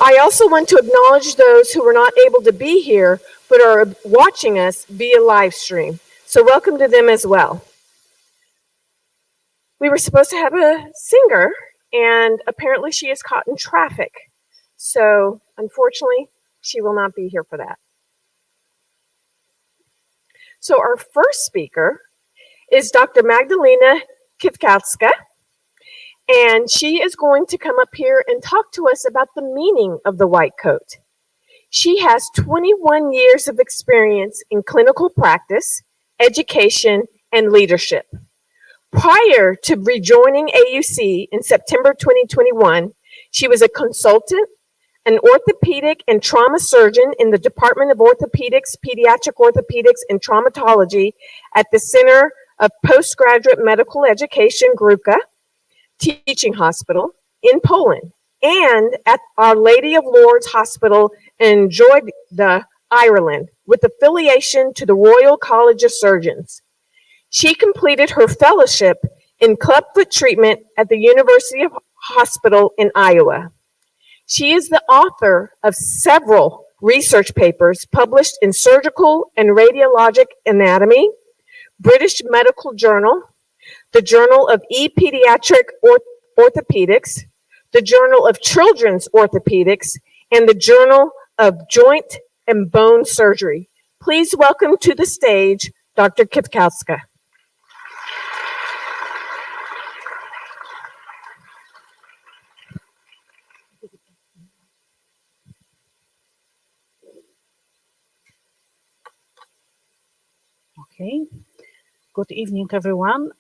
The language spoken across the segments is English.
I also want to acknowledge those who were not able to be here but are watching us via live stream. So welcome to them as well. We were supposed to have a singer, and apparently she is caught in traffic. So unfortunately, she will not be here for that. So our first speaker is Dr. Magdalena Kwiatkowska, and she is going to come up here and talk to us about the meaning of the white coat. She has 21 years of experience in clinical practice, education, and leadership. Prior to rejoining AUC in September 2021, she was a consultant, an orthopedic and trauma surgeon in the Department of Orthopedics, Pediatric Orthopedics, and Traumatology at the Center of Postgraduate Medical Education, Gruka Teaching Hospital in Poland, and at Our Lady of Lourdes Hospital in Drogheda, Ireland, with affiliation to the Royal College of Surgeons. She completed her fellowship in clubfoot treatment at the University of Hospital in Iowa. She is the author of several research papers published in Surgical and Radiologic Anatomy, British Medical Journal, the Journal of Pediatric Orthopedics, the Journal of Children's Orthopedics, and the Journal of Joint and Bone Surgery. Please welcome to the stage Dr. Kwiatkowska. Okay. Good evening, everyone.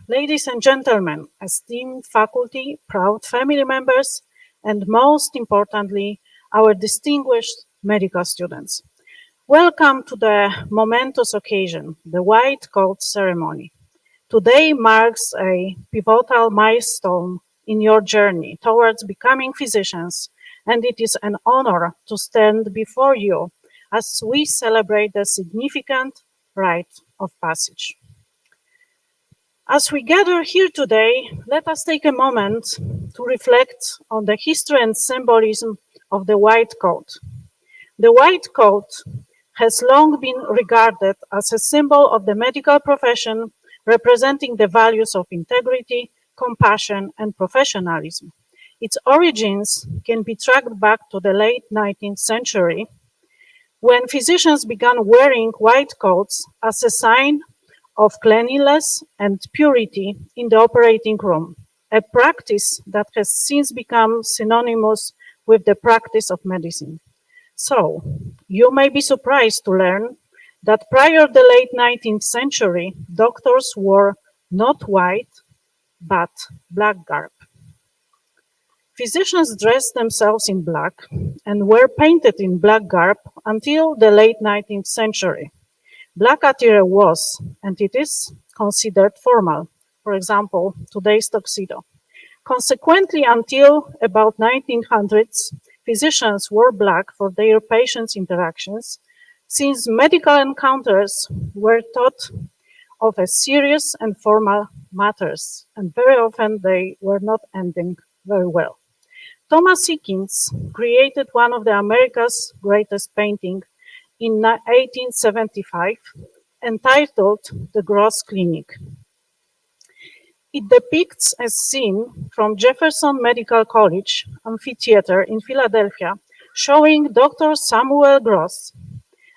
Ladies and gentlemen, esteemed faculty, proud family members, and most importantly, our distinguished medical students. Welcome to the momentous occasion, the White Coat Ceremony. Today marks a pivotal milestone in your journey towards becoming physicians, and it is an honor to stand before you as we celebrate the significant rite of passage. As we gather here today, let us take a moment to reflect on the history and symbolism of the white coat. The white coat has long been regarded as a symbol of the medical profession, representing the values of integrity, compassion, and professionalism. Its origins can be tracked back to the late 19th century, when physicians began wearing white coats as a sign of cleanliness and purity in the operating room, a practice that has since become synonymous with the practice of medicine. So, you may be surprised to learn that prior to the late 19th century, doctors wore not white, but black garb. Physicians dressed themselves in black and were painted in black garb until the late 19th century. Black attire was, and it is, considered formal. For example, today's tuxedo. Consequently, until about 1900s, physicians wore black for their patients' interactions, since medical encounters were thought of as serious and formal matters, and very often they were not ending very well. Thomas Eakins created one of the America's greatest painting in 1875, entitled The Gross Clinic. It depicts a scene from Jefferson Medical College Amphitheater in Philadelphia, showing Dr. Samuel Gross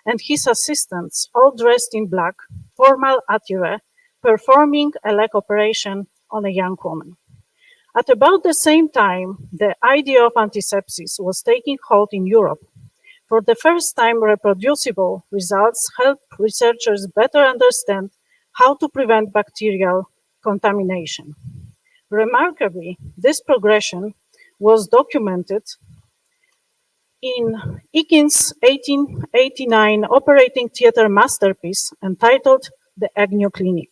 and his assistants, all dressed in black, formal attire, performing a leg operation on a young woman. At about the same time, the idea of antisepsis was taking hold in Europe. For the first time, reproducible results help researchers better understand how to prevent bacterial contamination. Remarkably, this progression was documented in Eakins' 1889 operating theater masterpiece entitled The Agnew Clinic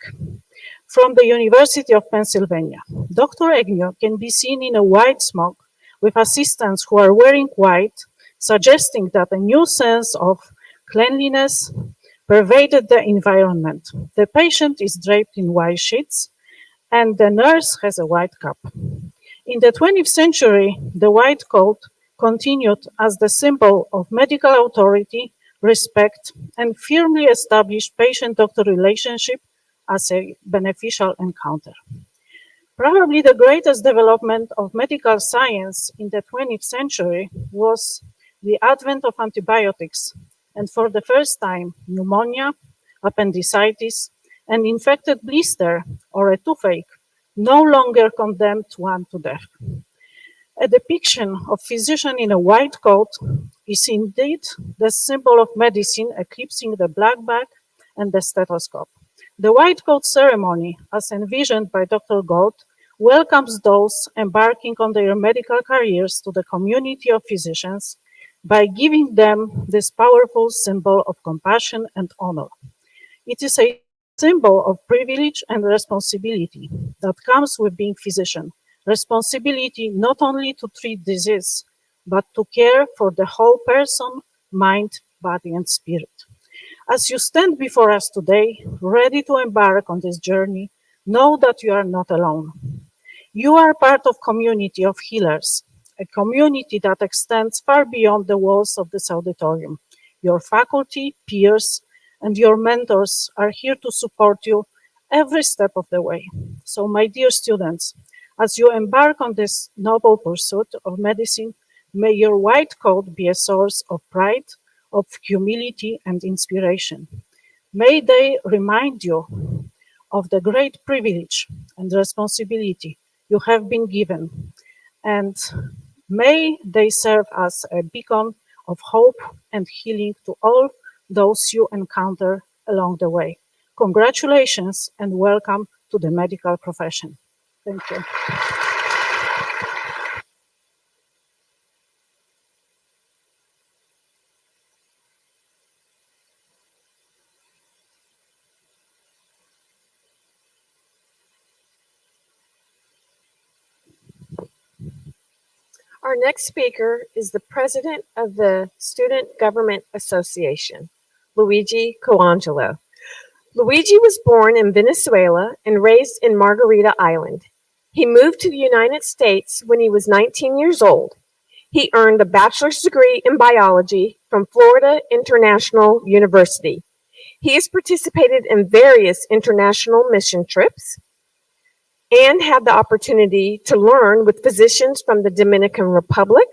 from the University of Pennsylvania. Dr. Agnew can be seen in a white smock with assistants who are wearing white, suggesting that a new sense of cleanliness pervaded the environment. The patient is draped in white sheets, and the nurse has a white cap. In the 20th century, the white coat continued as the symbol of medical authority, respect, and firmly established patient-doctor relationship as a beneficial encounter. Probably the greatest development of medical science in the 20th century was the advent of antibiotics, and for the first time, pneumonia, appendicitis, an infected blister, or a toothache no longer condemned one to death. A depiction of physician in a white coat is indeed the symbol of medicine eclipsing the black bag and the stethoscope. The white coat ceremony, as envisioned by Dr. Gold, welcomes those embarking on their medical careers to the community of physicians by giving them this powerful symbol of compassion and honor. It is a symbol of privilege and responsibility that comes with being physician. Responsibility not only to treat disease, but to care for the whole person, mind, body, and spirit. As you stand before us today, ready to embark on this journey, know that you are not alone. You are part of community of healers, a community that extends far beyond the walls of this auditorium. Your faculty, peers, and your mentors are here to support you every step of the way. So, my dear students, as you embark on this noble pursuit of medicine, may your white coat be a source of pride, of humility, and inspiration. May they remind you of the great privilege and responsibility you have been given, and may they serve as a beacon of hope and healing to all those you encounter along the way. Congratulations and welcome to the medical profession. Thank you. Our next speaker is the president of the Student Government Association, Luigi Coangelo. Luigi was born in Venezuela and raised in Margarita Island. He moved to the United States when he was 19 years old. He earned a bachelor's degree in biology from Florida International University. He has participated in various international mission trips and had the opportunity to learn with physicians from the Dominican Republic,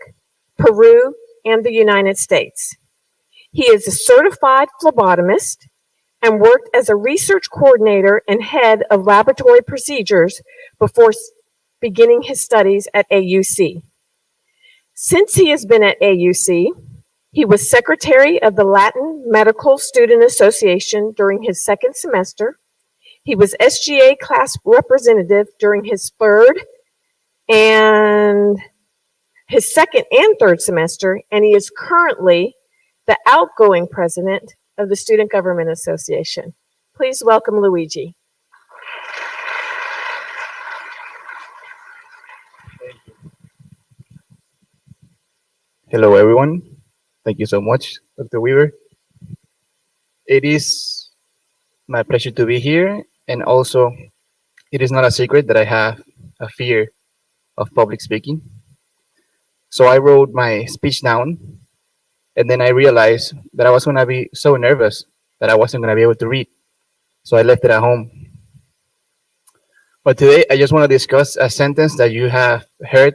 Peru, and the United States. He is a certified phlebotomist and worked as a research coordinator and head of laboratory procedures before beginning his studies at AUC. Since he has been at AUC, he was secretary of the Latin Medical Student Association during his second semester. He was SGA class representative during his second and third semester, and he is currently the outgoing president of the Student Government Association. Please welcome Luigi. Hello, everyone. Thank you so much, Dr. Weaver. It is my pleasure to be here, and also it is not a secret that I have a fear of public speaking. So I wrote my speech down, and then I realized that I was going to be so nervous that I wasn't going to be able to read. So I left it at home. But today, I just want to discuss a sentence that you have heard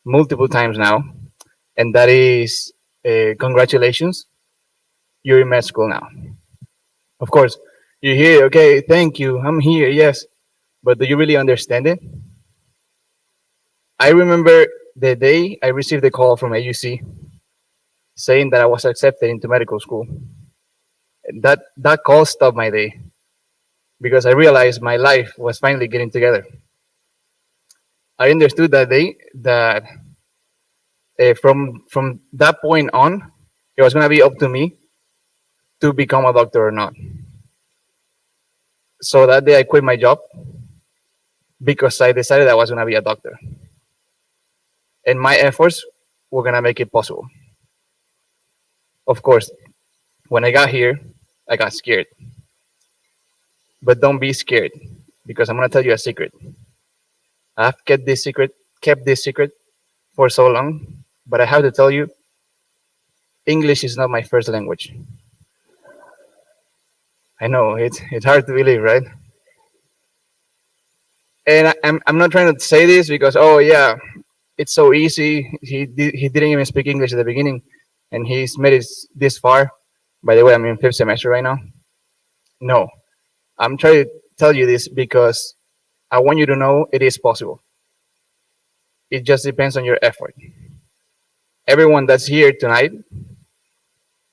multiple times now, and that is congratulations, you're in med school now. Of course, you hear, okay, thank you, I'm here, yes, but do you really understand it? I remember the day I received a call from AUC saying that I was accepted into medical school. That call stopped my day because I realized my life was finally getting together. I understood that day that from that point on, it was going to be up to me to become a doctor or not. So that day I quit my job because I decided I was going to be a doctor. And my efforts were going to make it possible. Of course, when I got here, I got scared. But don't be scared, because I'm going to tell you a secret. I've kept this secret for so long But I have to tell you, English is not my first language. I know it's hard to believe, right? And I'm not trying to say this because oh yeah, it's so easy. He didn't even speak English at the beginning, and he's made it this far. By the way, I'm in fifth semester right now. No, I'm trying to tell you this because I want you to know it is possible. It just depends on your effort. Everyone that's here tonight,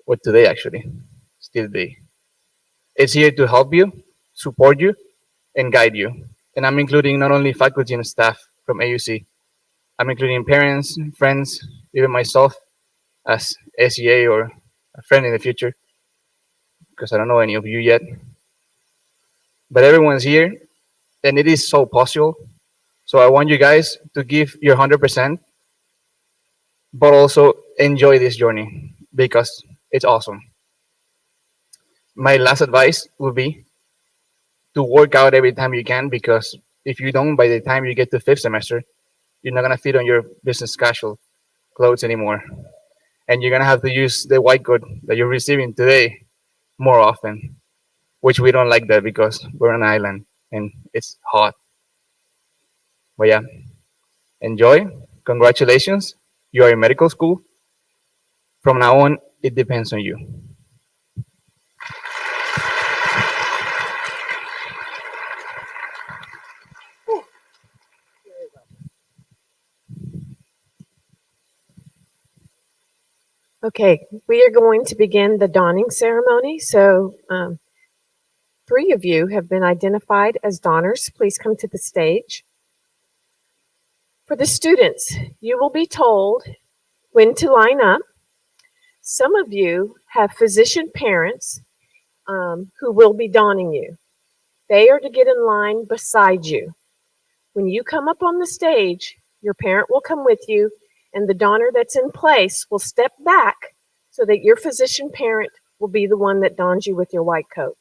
or today actually, still today, is here to help you, support you, and guide you. And I'm including not only faculty and staff from AUC, I'm including parents, friends, even myself as SEA or a friend in the future, because I don't know any of you yet. But everyone's here, and it is so possible. So I want you guys to give your 100%, but also enjoy this journey because it's awesome. My last advice would be to work out every time you can because if you don't, by the time you get to fifth semester, you're not gonna fit on your business casual clothes anymore, and you're gonna have to use the white coat that you're receiving today more often, which we don't like that because we're on an island and it's hot. But yeah, enjoy. Congratulations, you are in medical school. From now on, it depends on you. Okay, we are going to begin the donning ceremony. So, three of you have been identified as donners. Please come to the stage. For the students, you will be told when to line up. Some of you have physician parents who will be donning you. They are to get in line beside you. When you come up on the stage, your parent will come with you, and the donor that's in place will step back so that your physician parent will be the one that dons you with your white coat.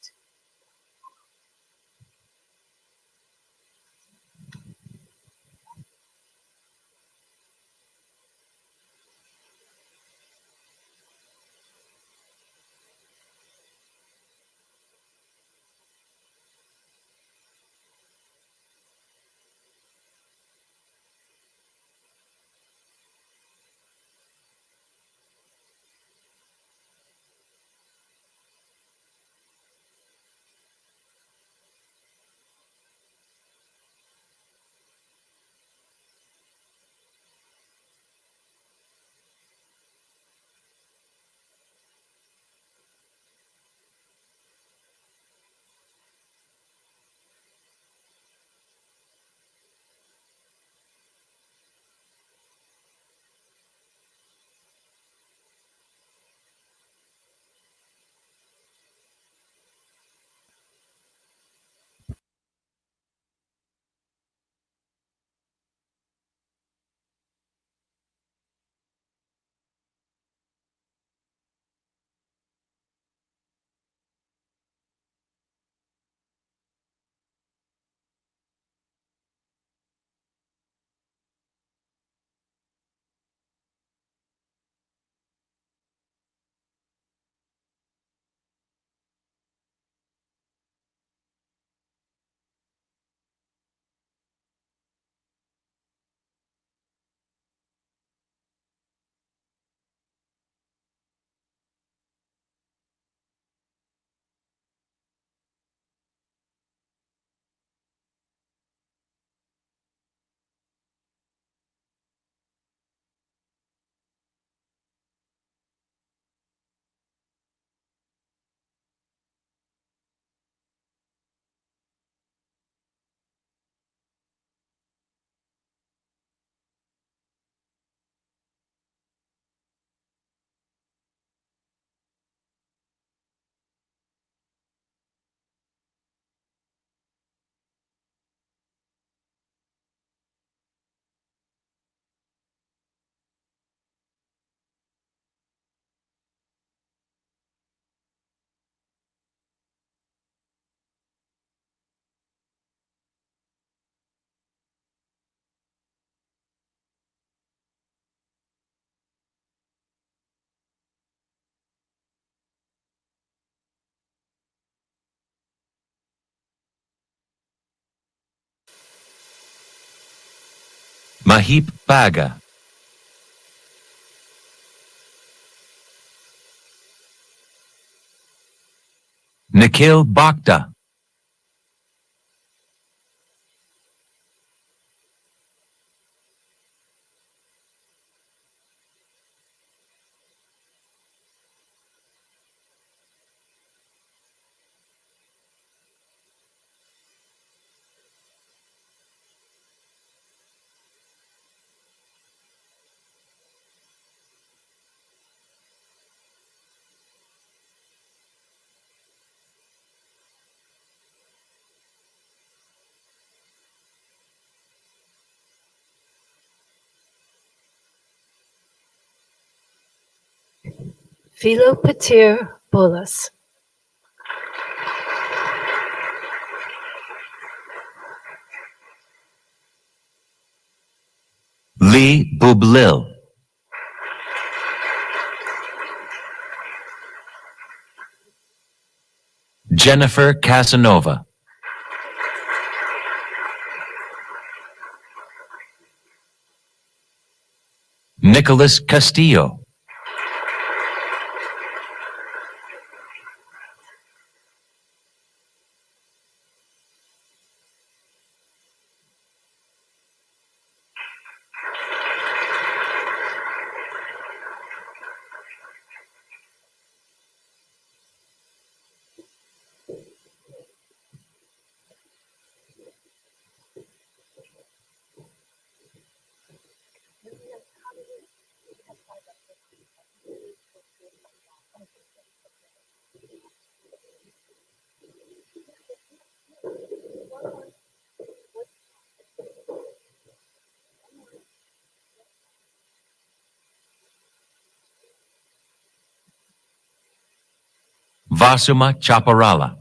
Mahip Baga, Nikhil Bhakta, Philopatir bolus. Lee Bublil, Jennifer Casanova, Nicholas Castillo, Vasuma Chaparala,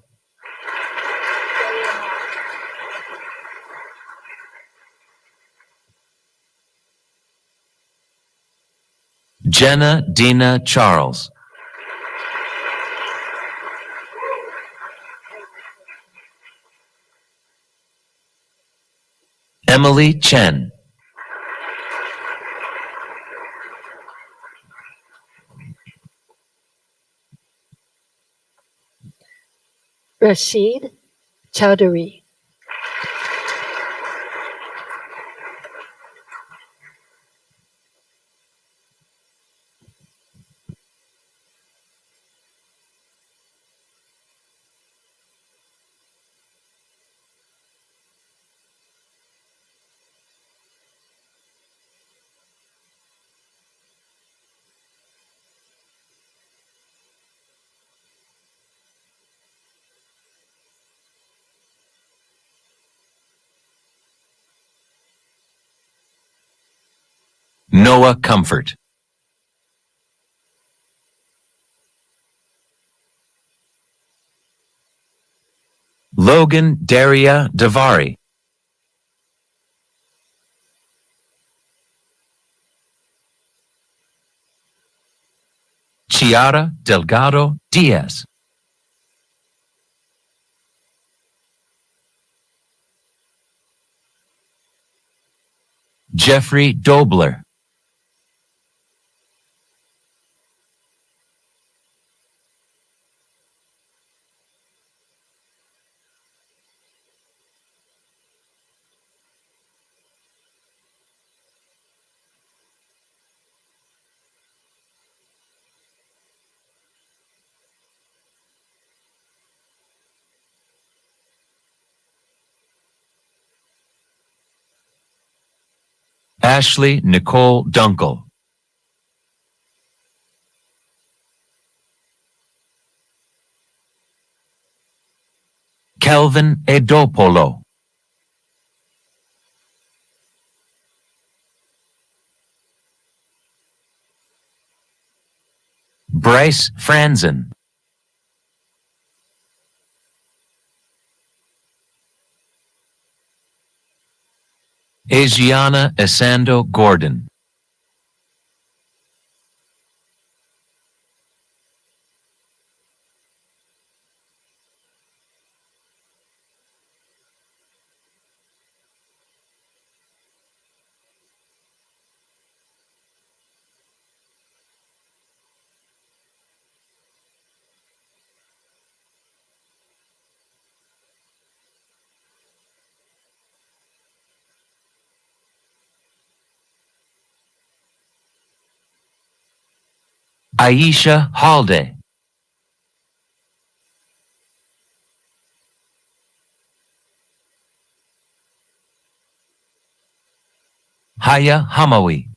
Jenna Dina Charles, Emily Chen, Rashid Chowdhury. Noah Comfort, Logan Daria Davari, Chiara Delgado Diaz, Jeffrey Dobler, Ashley Nicole Dunkel, Kelvin Edopolo, Bryce Franzen, Asiana Esando Gordon, Aisha Halde, Haya Hamawi,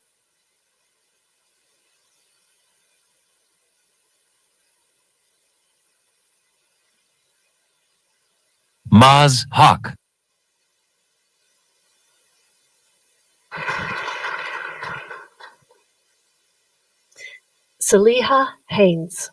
Maz Hawk, Saliha Haynes.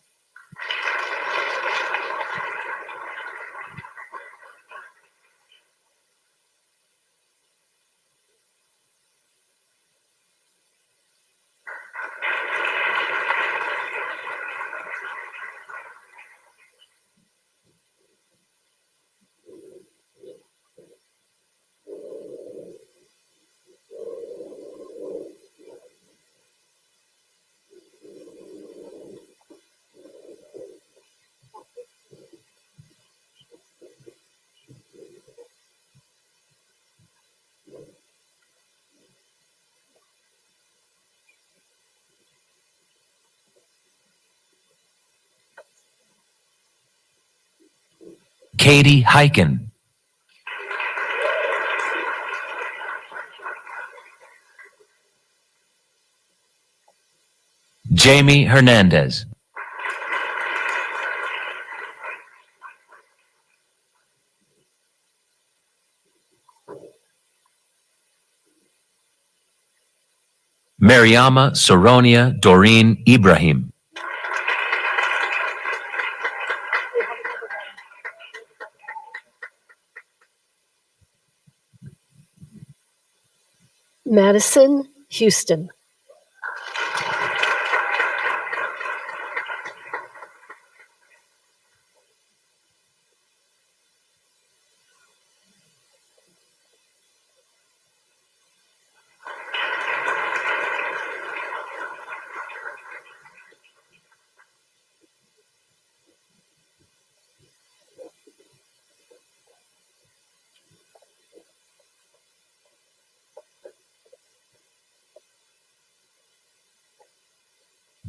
Katie Hyken, Jamie Hernandez, Mariama Soronia Doreen Ibrahim, Madison Houston.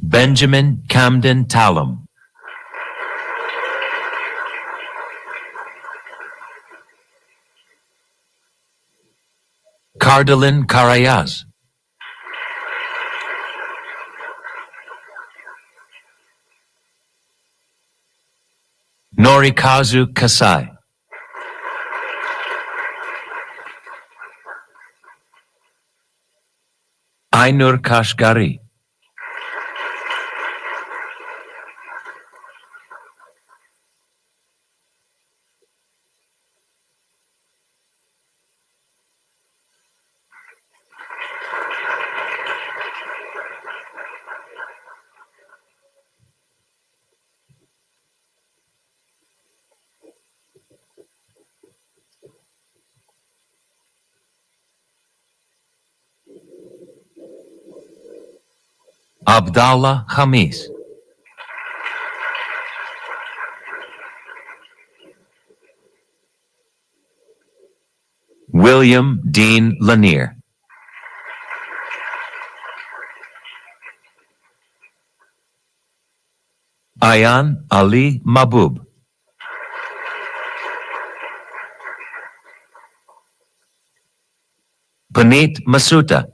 Benjamin Camden Talum, Cardalin Karayaz, Norikazu Kasai, Ainur Kashgari, Abdallah Khamis, William Dean Lanier, Ayan Ali Mabub, Puneet Masuta,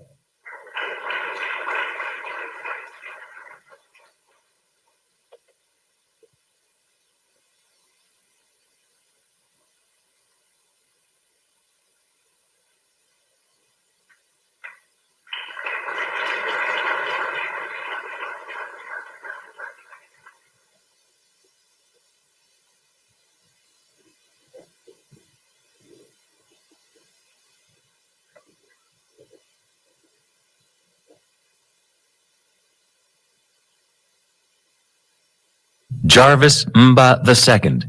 Jarvis Mba II,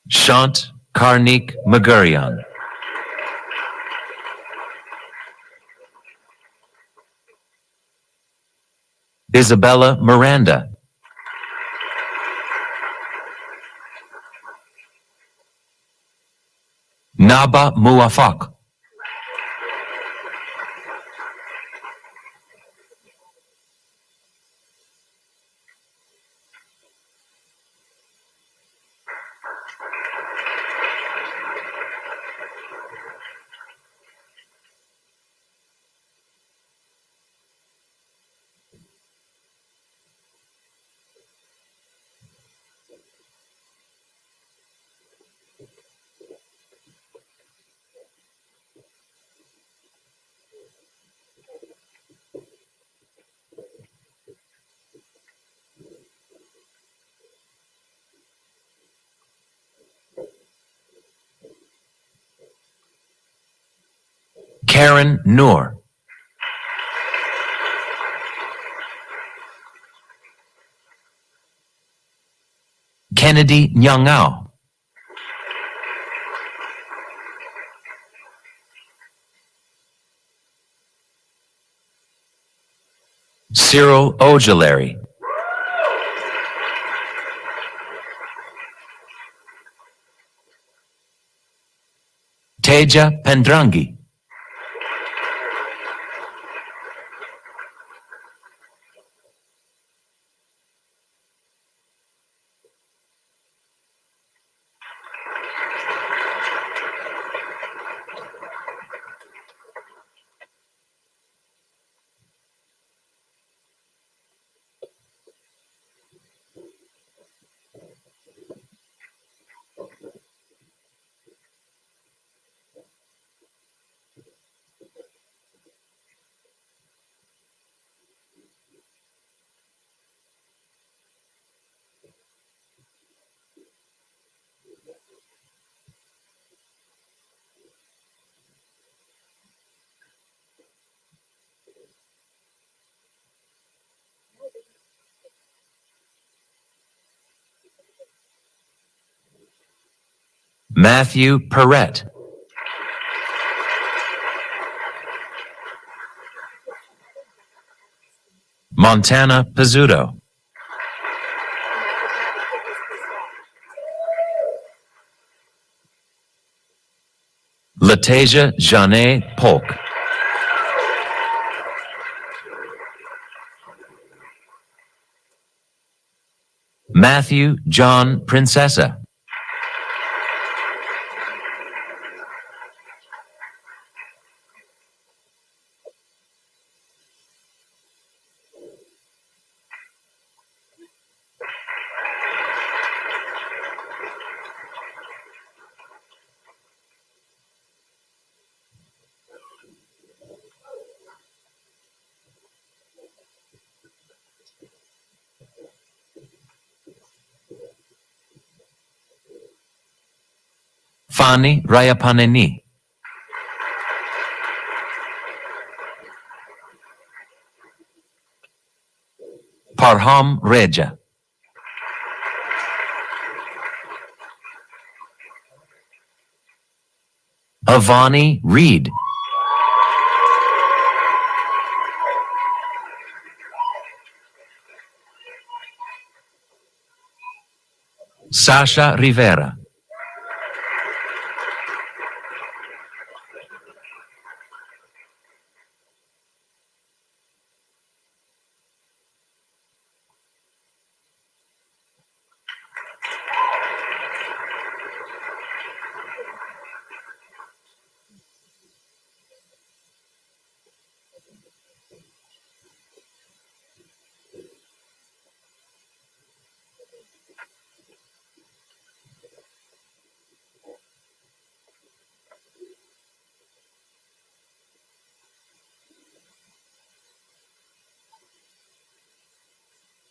Shant Karnik Magurian, Isabella Miranda, Naba Muafak. Karen Noor. Kennedy Nyang'ao. Cyril Ojulari. Teja Pendrangi. Matthew Perrette. Montana Pizzuto. Latasia Janet Polk. Matthew John Princessa. Fani Rayapaneni. Parham Reja. Avani Reed. Sasha Rivera.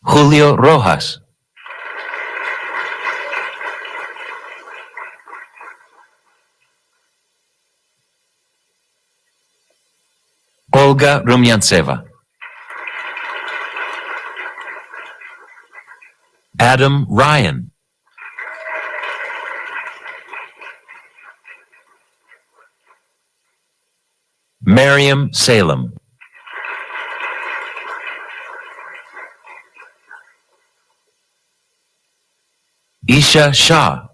Julio Rojas. Olga Rumyantseva. Adam Ryan. Miriam Salem. Isha Shah.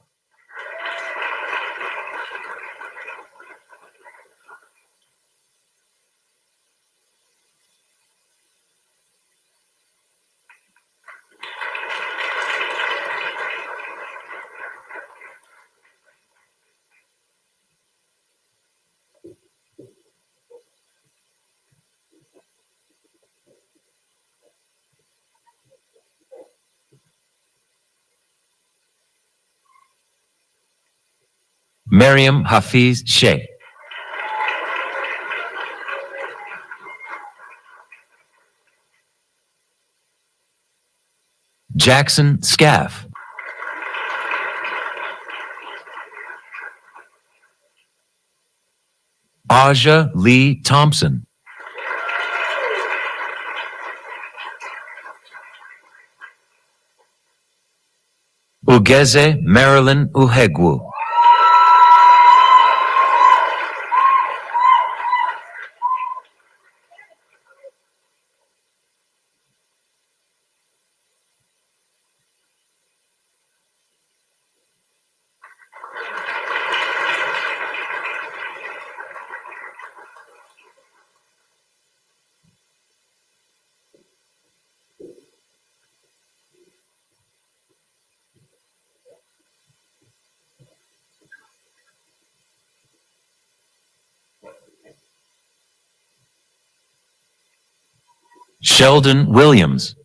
Miriam Hafiz Sheikh. Jackson Scaff. Aja Lee Thompson. Ugeze Marilyn Uhegwu. Sheldon Williams.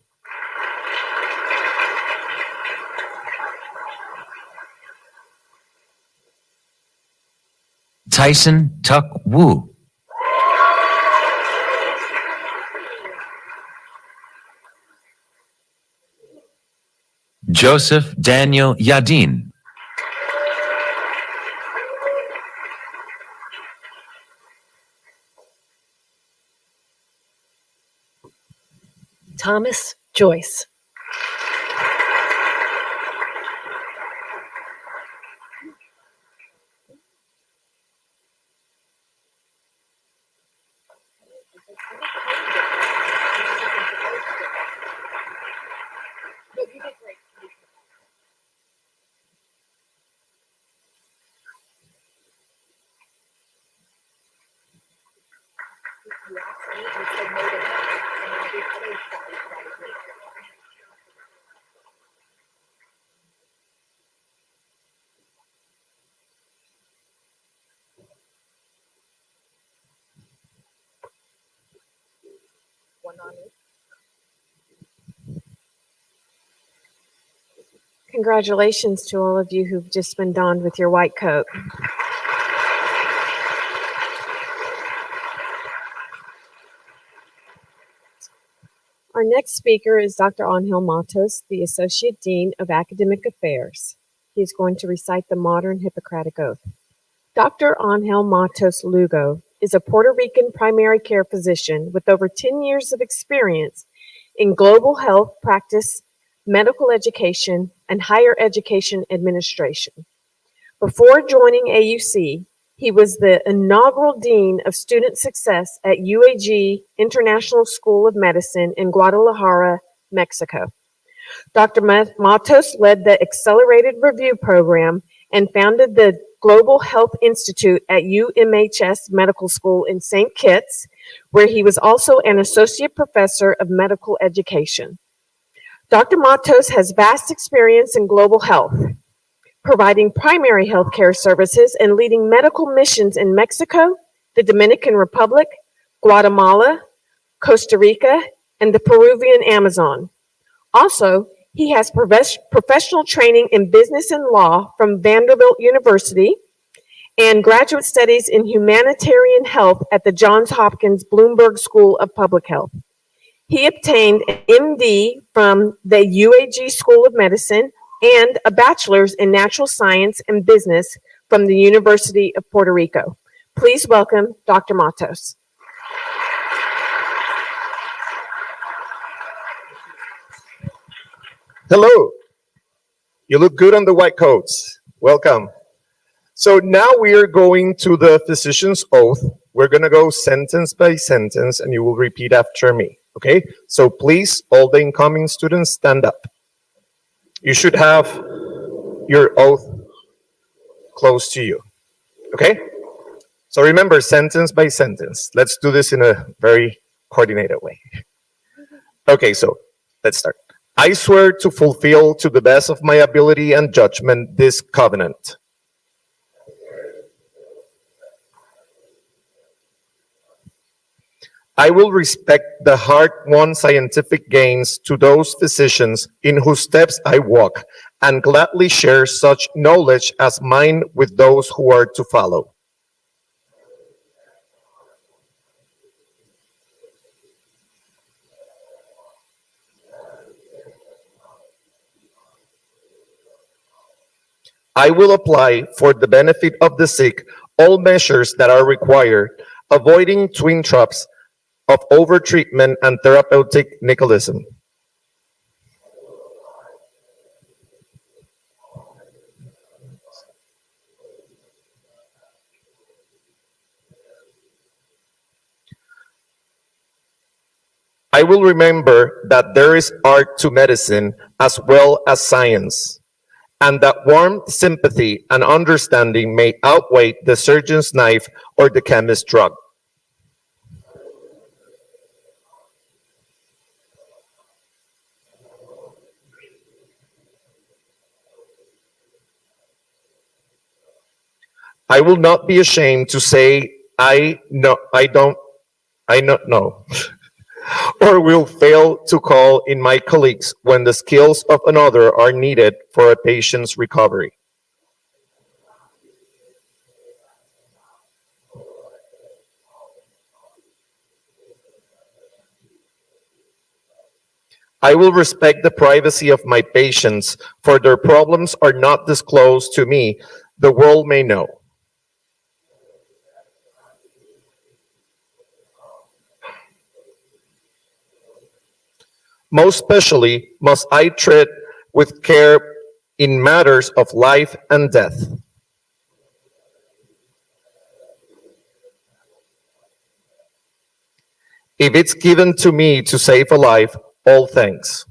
Tyson Tuck Wu. Joseph Daniel Yadin. Thomas Joyce. Congratulations to all of you who've just been donned with your white coat. Our next speaker is Dr. Angel Matos, the Associate Dean of Academic Affairs. He is going to recite the modern Hippocratic Oath. Dr. Angel Matos Lugo is a Puerto Rican primary care physician with over 10 years of experience in global health practice, medical education, and higher education administration. Before joining AUC, he was the inaugural Dean of Student Success at UAG International School of Medicine in Guadalajara, Mexico. Dr. Matos led the Accelerated Review Program and founded the Global Health Institute at UMHS Medical School in St. Kitts, where he was also an Associate Professor of Medical Education. Dr. Matos has vast experience in global health, providing primary health care services and leading medical missions in Mexico, the Dominican Republic, Guatemala, Costa Rica, and the Peruvian Amazon. Also, he has professional training in business and law from Vanderbilt University and graduate studies in humanitarian health at the Johns Hopkins Bloomberg School of Public Health. He obtained an MD from the UAG School of Medicine and a bachelor's in natural science and business from the University of Puerto Rico. Please welcome Dr. Matos. Hello. You look good on the white coats. Welcome. So now we are going to the physician's oath. We're going to go sentence by sentence, and you will repeat after me. Okay? So please, all the incoming students, stand up. You should have your oath close to you. Okay? So remember, sentence by sentence. Let's do this in a very coordinated way. Okay, so let's start. I swear to fulfill to the best of my ability and judgment this covenant. I will respect the hard-won scientific gains to those physicians in whose steps I walk, and gladly share such knowledge as mine with those who are to follow. I will apply for the benefit of the sick all measures that are required, avoiding twin traps of overtreatment and therapeutic nihilism. I will remember that there is art to medicine as well as science, and that warmth, sympathy, and understanding may outweigh the surgeon's knife or the chemist's drug. I will not be ashamed to say I not know, or will fail to call in my colleagues when the skills of another are needed for a patient's recovery. I will respect the privacy of my patients, for their problems are not disclosed to me, the world may know. Most especially must I tread with care in matters of life and death. If it's given to me to save a life, all thanks.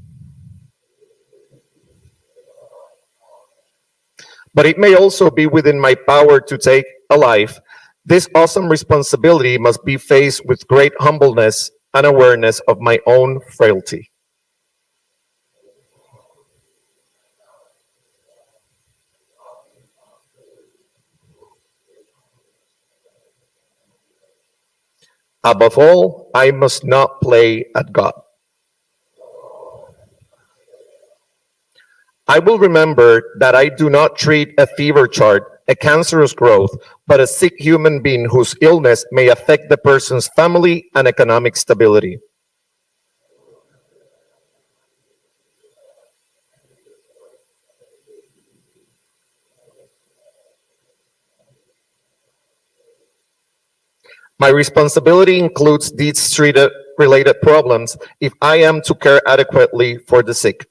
But it may also be within my power to take a life. This awesome responsibility must be faced with great humbleness and awareness of my own frailty. Above all, I must not play at God. I will remember that I do not treat a fever chart, a cancerous growth, but a sick human being whose illness may affect the person's family and economic stability. My responsibility includes these treated-related problems if I am to care adequately for the sick.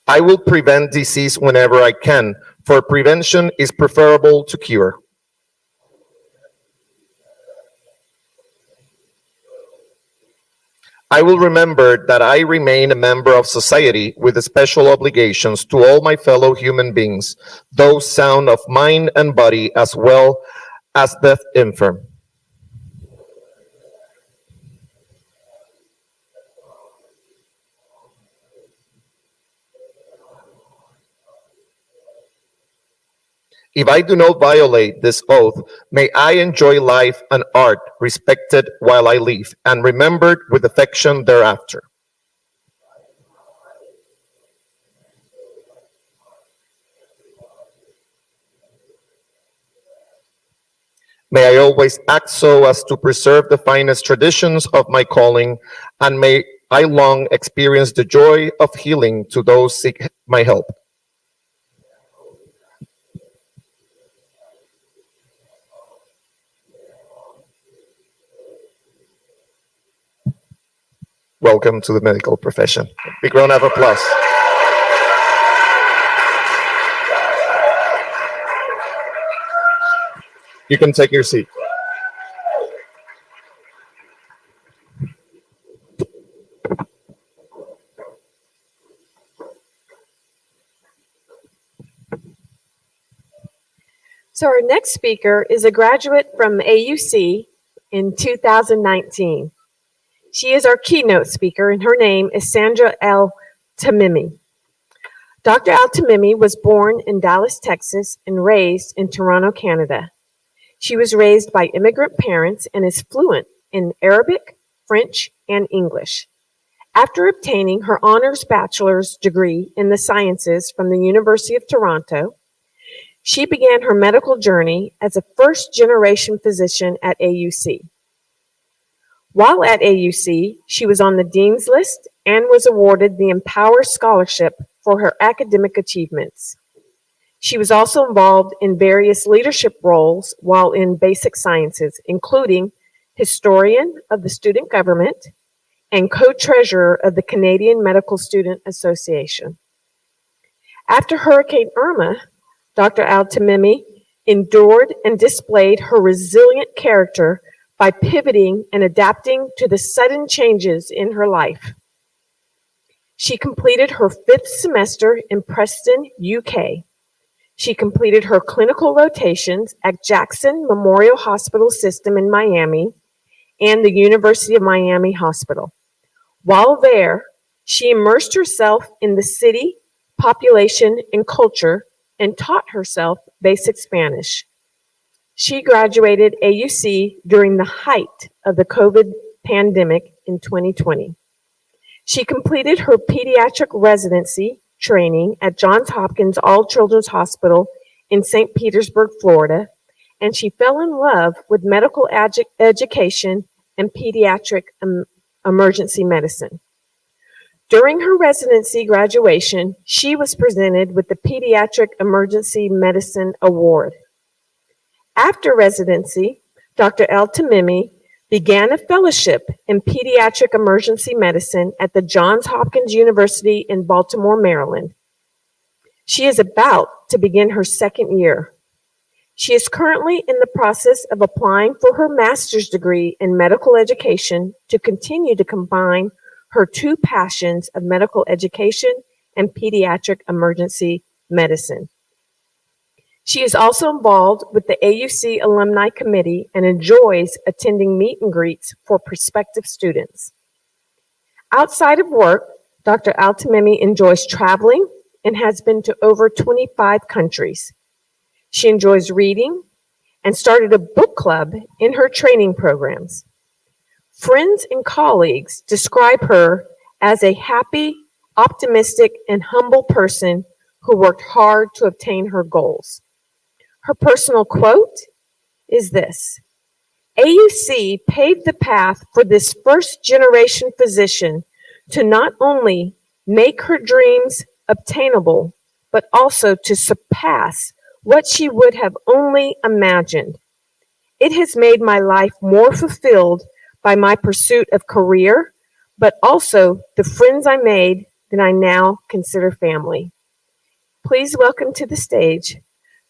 I will prevent disease whenever I can, for prevention is preferable to cure. I will remember that I remain a member of society with special obligations to all my fellow human beings, those sound of mind and body as well as the infirm. If I do not violate this oath, may I enjoy life and art respected while I live, and remembered with affection thereafter. May I always act so as to preserve the finest traditions of my calling, and may I long experience the joy of healing to those seek my help. Welcome to the medical profession. Big round of applause. You can take your seat. So our next speaker is a graduate from AUC in 2019. She is our keynote speaker, and her name is Sandra L. Tamimi. Dr. Altamimi was born in Dallas, Texas, and raised in Toronto, Canada. She was raised by immigrant parents and is fluent in Arabic, French, and English. After obtaining her honors bachelor's degree in the sciences from the University of Toronto, she began her medical journey as a first-generation physician at AUC. While at AUC, she was on the Dean's List and was awarded the Empower Scholarship for her academic achievements. She was also involved in various leadership roles while in basic sciences, including historian of the student government and co-treasurer of the Canadian Medical Student Association. After Hurricane Irma, Dr. Altamimi endured and displayed her resilient character by pivoting and adapting to the sudden changes in her life. She completed her 5th semester in Preston, UK. She completed her clinical rotations at Jackson Memorial Hospital System in Miami and the University of Miami Hospital. While there, she immersed herself in the city, population, and culture and taught herself basic Spanish. She graduated AUC during the height of the COVID pandemic in 2020. She completed her pediatric residency training at Johns Hopkins All Children's Hospital in St. Petersburg, Florida, and she fell in love with medical education and pediatric emergency medicine. During her residency graduation, she was presented with the Pediatric Emergency Medicine Award. After residency, Dr. Altamimi began a fellowship in pediatric emergency medicine at the Johns Hopkins University in Baltimore, Maryland. She is about to begin her 2nd year. She is currently in the process of applying for her master's degree in medical education to continue to combine her 2 passions of medical education and pediatric emergency medicine. She is also involved with the AUC Alumni Committee and enjoys attending meet and greets for prospective students. Outside of work, Dr. Altamimi enjoys traveling and has been to over 25 countries. She enjoys reading and started a book club in her training programs. Friends and colleagues describe her as a happy, optimistic, and humble person who worked hard to obtain her goals. Her personal quote is this: AUC paved the path for this first-generation physician to not only make her dreams obtainable, but also to surpass what she would have only imagined. It has made my life more fulfilled by my pursuit of career, but also the friends I made that I now consider family. Please welcome to the stage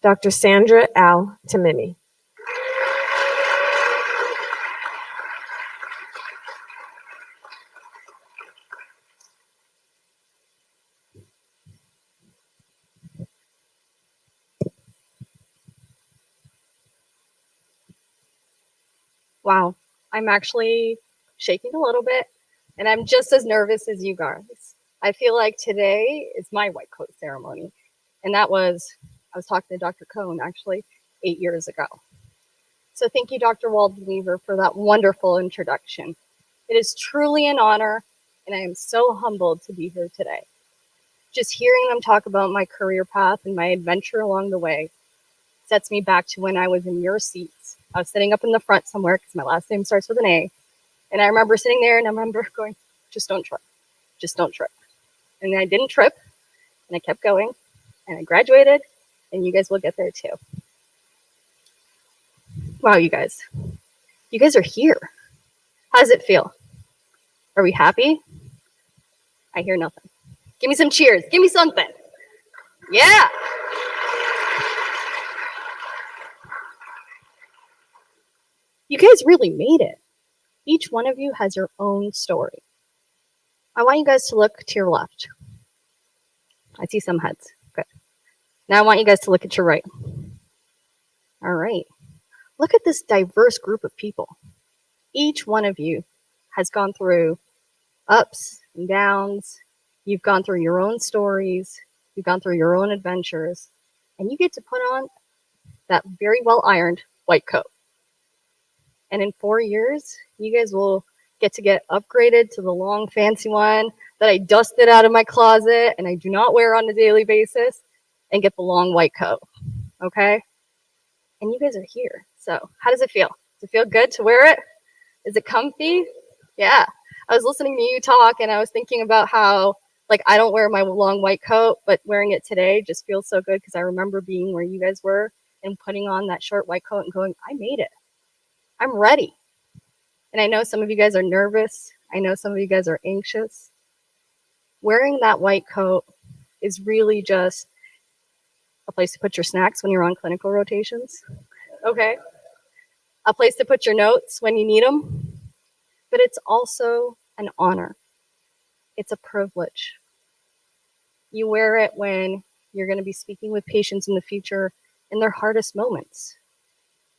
Dr. Sandra Altamimi. Wow, I'm actually shaking a little bit, and I'm just as nervous as you guys. I feel like today is my white coat ceremony, and I was talking to Dr. Cohn actually 8 years ago. So thank you, Dr. Waldweaver, for that wonderful introduction. It is truly an honor, and I am so humbled to be here today. Just hearing them talk about my career path and my adventure along the way sets me back to when I was in your seats. I was sitting up in the front somewhere because my last name starts with an A. And I remember sitting there and I remember going, just don't trip, just don't trip. And I didn't trip and I kept going and I graduated and you guys will get there too. Wow, you guys are here. How does it feel? Are we happy? I hear nothing. Give me some cheers. Give me something. Yeah. You guys really made it. Each one of you has your own story. I want you guys to look to your left. I see some heads. Good. Now I want you guys to look at your right. All right. Look at this diverse group of people. Each one of you has gone through ups and downs. You've gone through your own stories. You've gone through your own adventures, and you get to put on that very well ironed white coat. And in 4 years, you guys will get to get upgraded to the long fancy one that I dusted out of my closet and I do not wear on a daily basis, and get the long white coat. Okay? And you guys are here. So how does it feel? Does it feel good to wear it? Is it comfy? Yeah. I was listening to you talk and I was thinking about how, like, I don't wear my long white coat, but wearing it today just feels so good because I remember being where you guys were and putting on that short white coat and going, I made it. I'm ready. And I know some of you guys are nervous. I know some of you guys are anxious. Wearing that white coat is really just a place to put your snacks when you're on clinical rotations. Okay. A place to put your notes when you need them. But it's also an honor. It's a privilege. You wear it when you're going to be speaking with patients in the future in their hardest moments.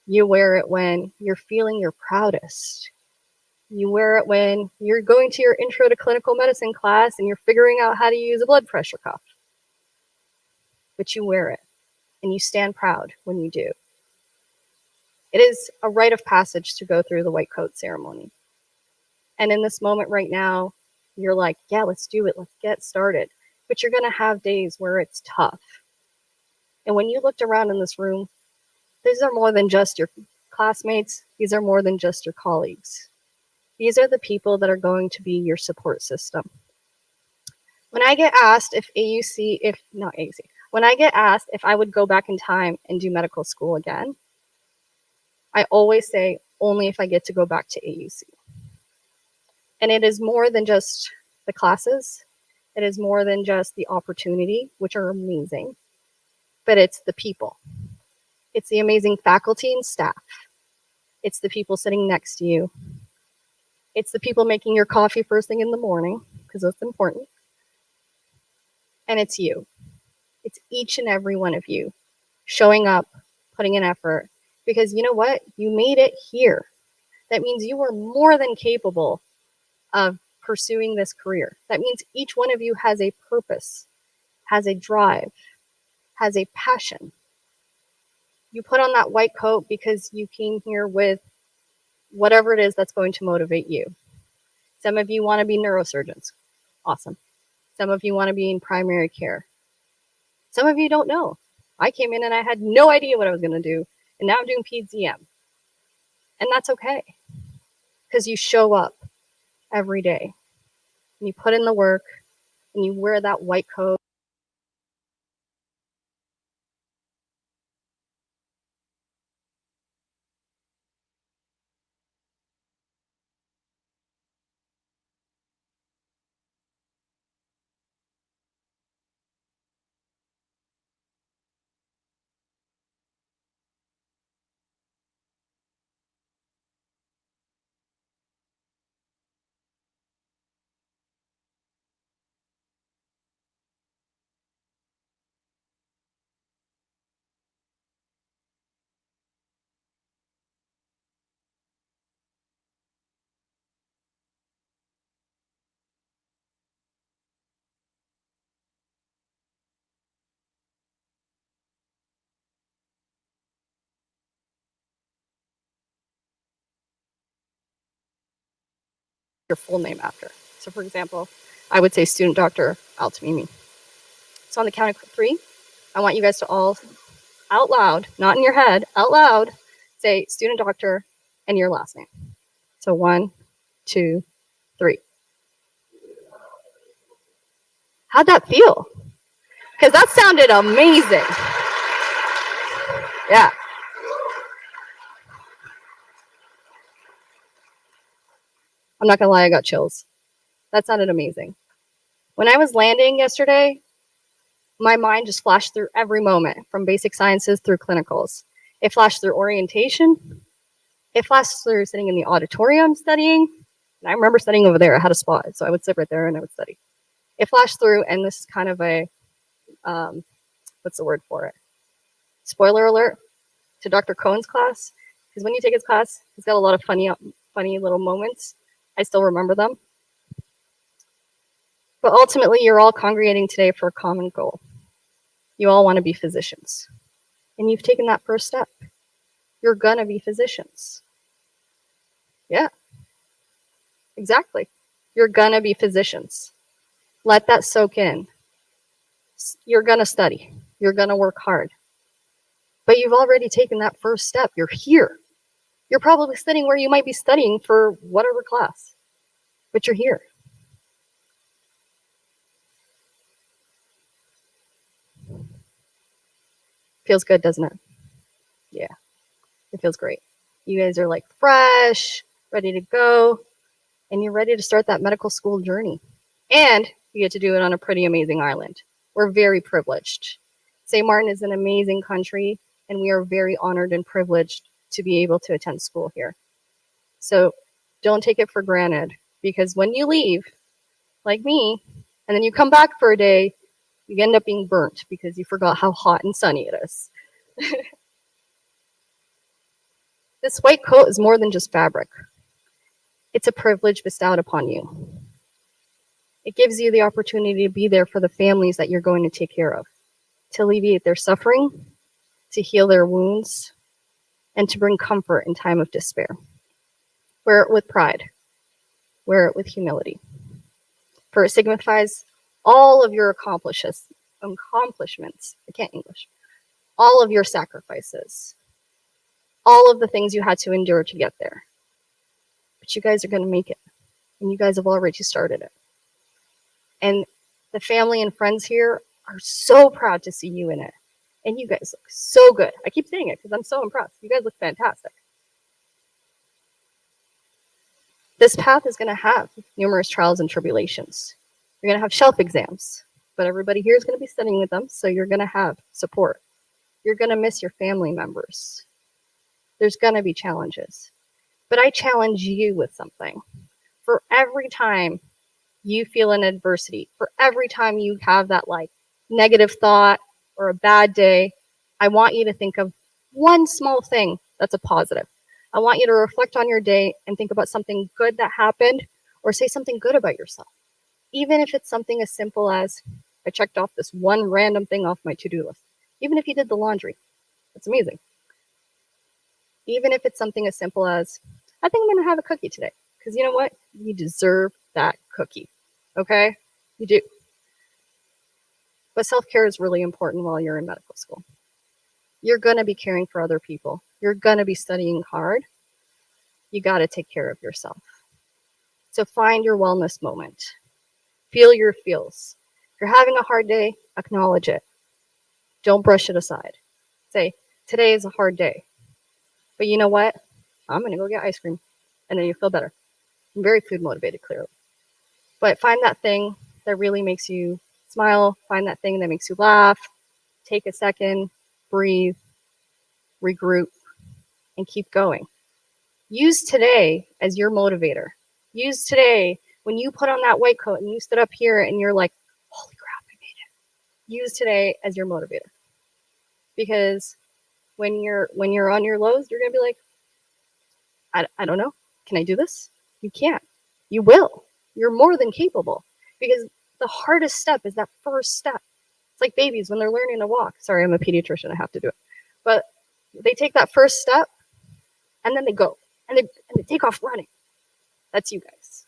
You wear it when you're feeling your proudest. You wear it when you're going to your intro to clinical medicine class and you're figuring out how to use a blood pressure cuff. But you wear it and you stand proud when you do. It is a rite of passage to go through the white coat ceremony. And in this moment right now, you're like, yeah, let's do it. Let's get started. But you're going to have days where it's tough. And when you looked around in this room, these are more than just your classmates. These are more than just your colleagues. These are the people that are going to be your support system. When I get asked when I get asked if I would go back in time and do medical school again, I always say only if I get to go back to AUC. And it is more than just the classes. It is more than just the opportunity, which are amazing, but it's the people. It's the amazing faculty and staff. It's the people sitting next to you. It's the people making your coffee first thing in the morning, because that's important. And it's you. It's each and every one of you showing up, putting in effort, because you know what? You made it here. That means you are more than capable of pursuing this career. That means each one of you has a purpose, has a drive, has a passion. You put on that white coat because you came here with whatever it is that's going to motivate you. Some of you want to be neurosurgeons. Awesome. Some of you want to be in primary care. Some of you don't know. I came in and I had no idea what I was going to do, and now I'm doing PDM. And that's okay, because you show up every day, and you put in the work, and you wear that white coat. Your full name after. So for example, I would say student Dr. Altamimi. So on the count of 3, I want you guys to all out loud, not in your head, out loud, say student doctor and your last name. So 1, 2, 3. How'd that feel? Because that sounded amazing. Yeah. I'm not gonna lie, I got chills. That sounded amazing. When I was landing yesterday, my mind just flashed through every moment, from basic sciences through clinicals. It flashed through orientation. It flashed through sitting in the auditorium studying. And I remember studying over there. I had a spot, so I would sit right there and I would study. It flashed through, and this is kind of a, what's the word for it? Spoiler alert to Dr. Cohen's class, because when you take his class, he's got a lot of funny little moments. I still remember them. But ultimately, you're all congregating today for a common goal. You all want to be physicians. And you've taken that first step. You're gonna be physicians. Yeah, exactly. You're gonna be physicians. Let that soak in. You're gonna study. You're gonna work hard. But you've already taken that first step. You're here. You're probably sitting where you might be studying for whatever class, but you're here. Feels good, doesn't it? Yeah, it feels great. You guys are like fresh, ready to go, and you're ready to start that medical school journey. And you get to do it on a pretty amazing island. We're very privileged. St. Martin is an amazing country, and we are very honored and privileged to be able to attend school here. So don't take it for granted, because when you leave, like me, and then you come back for a day, you end up being burnt because you forgot how hot and sunny it is. This white coat is more than just fabric. It's a privilege bestowed upon you. It gives you the opportunity to be there for the families that you're going to take care of, to alleviate their suffering, to heal their wounds, and to bring comfort in time of despair. Wear it with pride. Wear it with humility. For it signifies all of your accomplishments. I can't English. All of your sacrifices. All of the things you had to endure to get there. But you guys are going to make it. And you guys have already started it. And the family and friends here are so proud to see you in it. And you guys look so good. I keep saying it because I'm so impressed. You guys look fantastic. This path is going to have numerous trials and tribulations. You're going to have shelf exams, but everybody here is going to be studying with them, so you're going to have support. You're going to miss your family members. There's going to be challenges. But I challenge you with something. For every time you feel an adversity, for every time you have that like negative thought or a bad day, I want you to think of one small thing that's a positive. I want you to reflect on your day and think about something good that happened, or say something good about yourself. Even if it's something as simple as, I checked off this one random thing off my to-do list. Even if you did the laundry, that's amazing. Even if it's something as simple as, I think I'm gonna have a cookie today. Because you know what? You deserve that cookie, okay? You do. But self-care is really important while you're in medical school. You're gonna be caring for other people. You're gonna be studying hard. You gotta take care of yourself. So find your wellness moment. Feel your feels. If you're having a hard day, acknowledge it. Don't brush it aside. Say, today is a hard day. But you know what? I'm gonna go get ice cream. And then you feel better. I'm very food motivated, clearly. But find that thing that really makes you smile. Find that thing that makes you laugh. Take a second, breathe, regroup, and keep going. Use today as your motivator. Use today when you put on that white coat and you stood up here and you're like, holy crap, I made it. Use today as your motivator. Because when you're on your lows, you're gonna be like, I don't know. Can I do this? You can't. You will. You're more than capable. Because the hardest step is that first step. It's like babies when they're learning to walk. Sorry, I'm a pediatrician. I have to do it. But they take that first step and then they go and they take off running. That's you guys.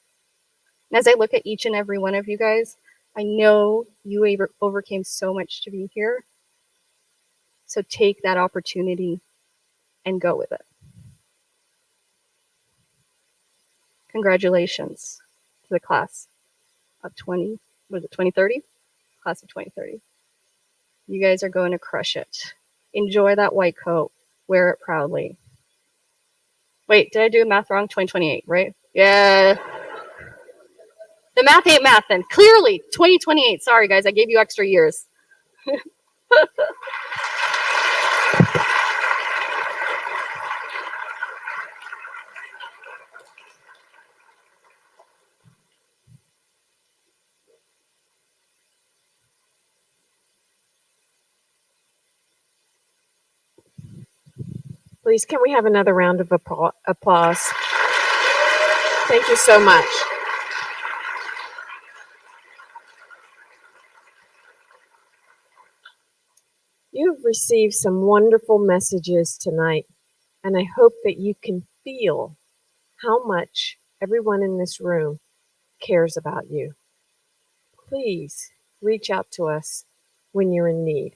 And as I look at each and every one of you guys, I know you overcame so much to be here. So take that opportunity and go with it. Congratulations to the class of 2030? Class of 2030. You guys are going to crush it. Enjoy that white coat. Wear it proudly. Wait, did I do math wrong? 2028, right? Yeah. The math ain't math then. Clearly, 2028. Sorry, guys, I gave you extra years. Please, can we have another round of applause? Thank you so much. You have received some wonderful messages tonight, and I hope that you can feel how much everyone in this room cares about you. Please reach out to us when you're in need.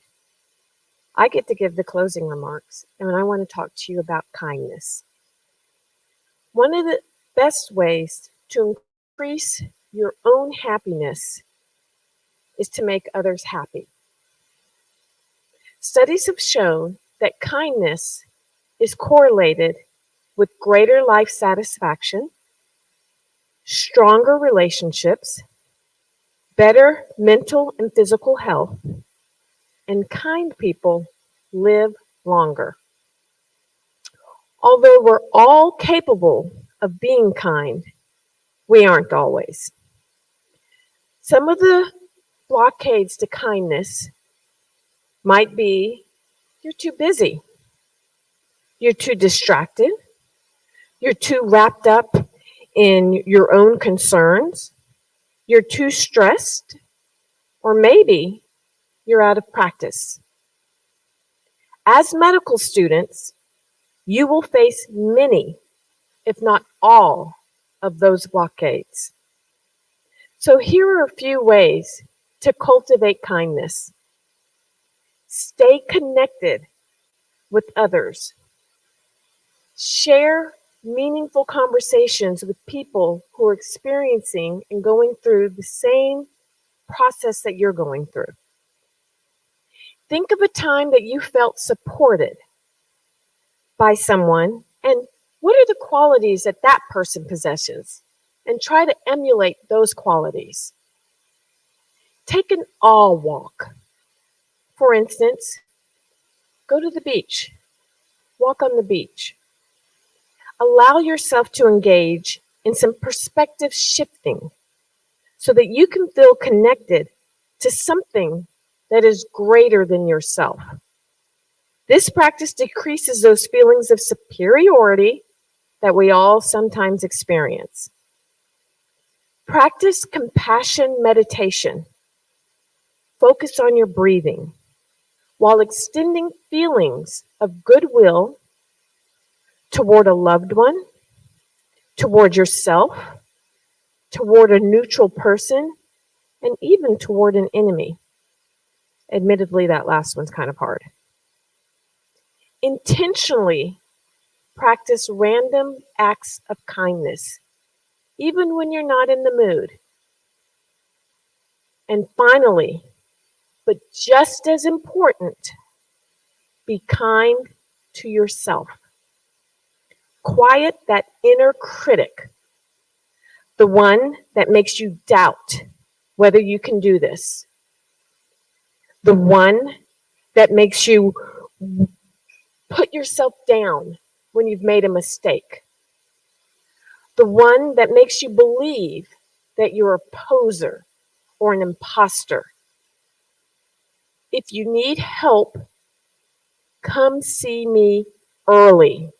I get to give the closing remarks, and I want to talk to you about kindness. One of the best ways to increase your own happiness is to make others happy. Studies have shown that kindness is correlated with greater life satisfaction, stronger relationships, better mental and physical health, and kind people live longer. Although we're all capable of being kind, we aren't always. Some of the blockades to kindness might be you're too busy, you're too distracted, you're too wrapped up in your own concerns, you're too stressed, or maybe you're out of practice. As medical students, you will face many, if not all, of those blockades. So here are a few ways to cultivate kindness. Stay connected with others. Share meaningful conversations with people who are experiencing and going through the same process that you're going through. Think of a time that you felt supported by someone, and what are the qualities that that person possesses? And try to emulate those qualities. Take an awe walk. For instance, go to the beach. Walk on the beach. Allow yourself to engage in some perspective shifting so that you can feel connected to something that is greater than yourself. This practice decreases those feelings of superiority that we all sometimes experience. Practice compassion meditation. Focus on your breathing while extending feelings of goodwill toward a loved one, toward yourself, toward a neutral person, and even toward an enemy. Admittedly, that last one's kind of hard. Intentionally practice random acts of kindness, even when you're not in the mood. And finally, but just as important, be kind to yourself. Quiet that inner critic, the one that makes you doubt whether you can do this, the one that makes you put yourself down when you've made a mistake, the one that makes you believe that you're a poser or an imposter. If you need help, come see me early.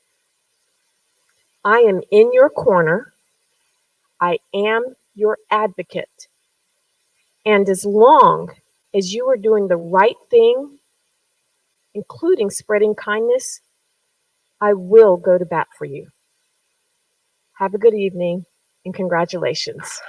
I am in your corner. I am your advocate. And as long as you are doing the right thing, including spreading kindness, I will go to bat for you. Have a good evening and congratulations.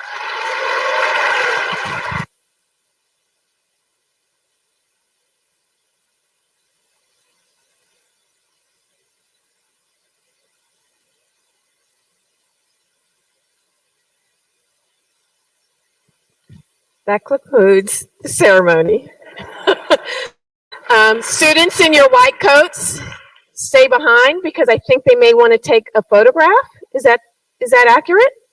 That concludes the ceremony. Students in your white coats, stay behind because I think they may want to take a photograph. Is that accurate?